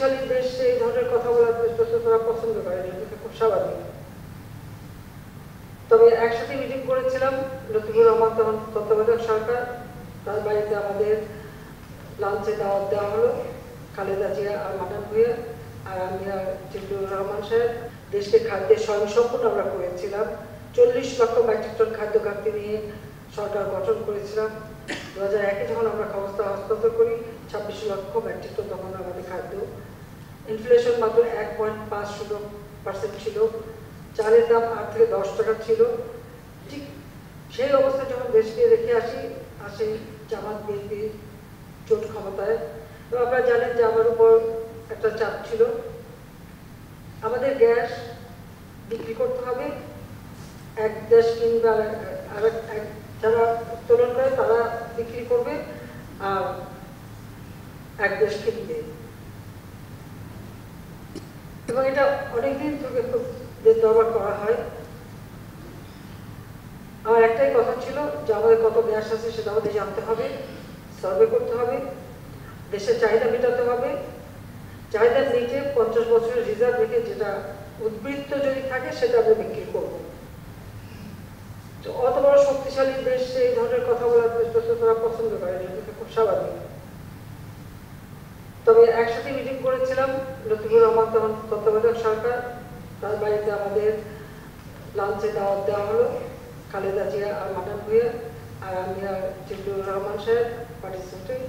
শক্তিশালী দেশ এই ধরনের কথা বলার তারা পছন্দ করে না, এটা খুব স্বাভাবিক। তবে একসাথে মিটিং করেছিলাম, লতিফুর রহমান তখন তত্ত্বাবধায়ক সরকার, তার বাড়িতে আমাদের লাঞ্চে দাওয়াত দেওয়া হলো, খালেদা জিয়া আর মাটান ভুঁইয়া আর আমি আর জিল্লুর রহমান সাহেব। দেশকে খাদ্যে স্বয়ংসম্পূর্ণ আমরা করেছিলাম। 40 লক্ষ মেট্রিক টন খাদ্য ঘাটতি নিয়ে সরকার গঠন করেছিলাম। 2001-এ যখন আমরা ক্ষমতা হস্তান্তর করি 26 লক্ষ মেট্রিক টন তখন আমাদের খাদ্য। ইনফ্লেশন মাত্র 1.50% ছিল। চালের দাম 8 থেকে 10 টাকা ছিল। ঠিক সেই অবস্থায় যখন দেশকে রেখে আসে জামাত বিএনপি জোট ক্ষমতায়। এবং আপনারা জানেন যে আমার উপর একটা চাপ ছিল, আমাদের গ্যাস বিক্রি করতে হবে, এক দেশ কিংবা যারা উত্তোলন করে তারা বিক্রি করবে আর এক দেশ কিনবে। এবং এটা অনেকদিন থেকে খুব দরবার করা হয়। আমার একটাই কথা ছিল যে আমাদের কত গ্যাস আছে সেটা আমাদের জানতে হবে, সার্ভে করতে হবে, দেশের চাহিদা মেটাতে হবে। চাহিদার নিচে 50 বছরের রিজার্ভ রেখে যেটা উদ্বৃত্ত যদি থাকে সেটা আমরা বিক্রি করবো। তো অত বড় শক্তিশালী দেশ এই ধরনের কথা বলার তারা পছন্দ করে না, এটা খুব স্বাভাবিক। তবে একসাথে মিটিং করেছিলাম, লতিফুর রহমান তখন তত্ত্বাবধায়ক সরকার, তার বাড়িতে আমাদের লাঞ্চে দাওয়াত দেওয়া হলো, খালেদা জিয়া আর মাটান ভুঁইয়া আর আমি আর জিল্লুর রহমান সাহেব পার্টি সেক্রেটারি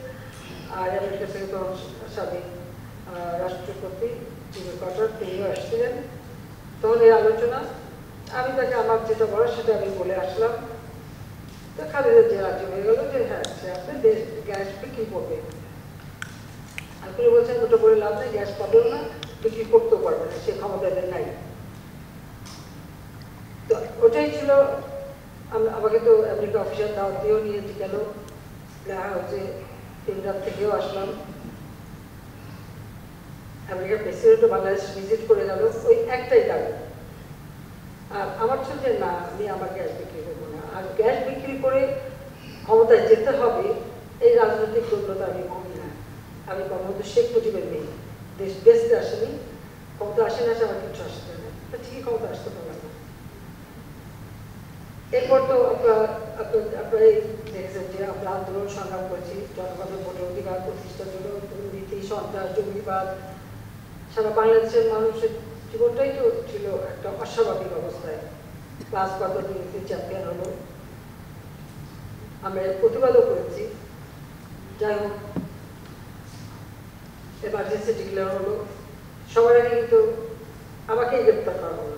আর আমেরিকা থেকে তখন সাবেক রাষ্ট্রপতি জিমি কার্টার তিনিও আসছিলেন। তখন এই আলোচনা আমি তাকে আমার যেটা বলার সেটা আমি বলে আসলাম। তো খালেদা জিয়া রাজি হয়ে গেল যে হ্যাঁ সে আপনি দেশ গ্যাস বিক্রি করবে। আপনি বলছেন ওটা বলে লাভ নেই, গ্যাস পাবেও না, বিক্রি করতেও পারবে না, সে ক্ষমতা নাই। তো ওটাই ছিল। আমাকে তো আমেরিকা অফিসিয়াল দাওয়াত দিয়েও নিয়ে গেল, দেখা হচ্ছে 3 রাত থেকেও আসলাম। আমেরিকার প্রেসিডেন্টও বাংলাদেশ ভিজিট করে গেল, ওই একটাই দাবি। আর আমার ছিল যে না, আমি আমার গ্যাস বিক্রি করবো না, আর গ্যাস বিক্রি করে ক্ষমতায় যেতে হবে এই রাজনৈতিক যোগ্যতা আমি করি না। আমি বঙ্গবন্ধু শেখ মুজিবের মেয়ে, দেশ বেচতে আসেনি, ক্ষমতা আসে না, আমার কিছু আসতে না, ঠিকই ক্ষমতা আসতে পারলাম না। এরপর তো আপনারা দেখেছেন যে আমরা আন্দোলন সংগ্রাম করছি জনগণের ভোটের অধিকার প্রতিষ্ঠার জন্য, দুর্নীতি, সন্ত্রাস, জঙ্গিবাদ, সারা বাংলাদেশের মানুষের জীবনটাই তো ছিল একটা অস্বাভাবিক অবস্থায়। ক্লাস কত দুর্নীতির চ্যাম্পিয়ন হলো, আমরা প্রতিবাদও করেছি। যাই হোক, এমার্জেন্সি ডিক্লেয়ার হলো, সবার আগে কিন্তু আমাকেই গ্রেপ্তার করা হলো,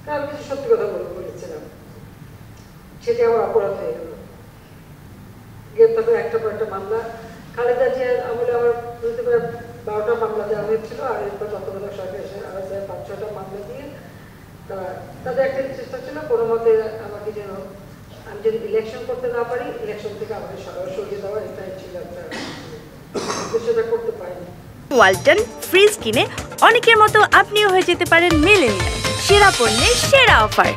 কারণ কিছু সত্যি কথা বলেছিলাম, সেটি আমার অপরাধ হয়ে গেল। গ্রেপ্তার করে একটা পর একটা মামলা, খালেদা জিয়ার আমলে আমার বিরুদ্ধে প্রায় 12টা মামলা দেওয়া হয়েছিল, আর এরপর তত্ত্বাবধায়ক সরকার এসে আরো 5-6টা মামলা দিয়ে তাদের একটা চেষ্টা ছিল কোনো মতে আমাকে যেন আমি যদি ইলেকশন করতে না পারি, ইলেকশন থেকে আমাকে সরিয়ে দেওয়া, এটাই ছিল একটা, সেটা করতে পারিনি। ওয়ালটন ফ্রিজ কিনে অনেকের মতো আপনিও হয়ে যেতে পারেন মিলেনিয়াল। সেরা পণ্যের সেরা অফার।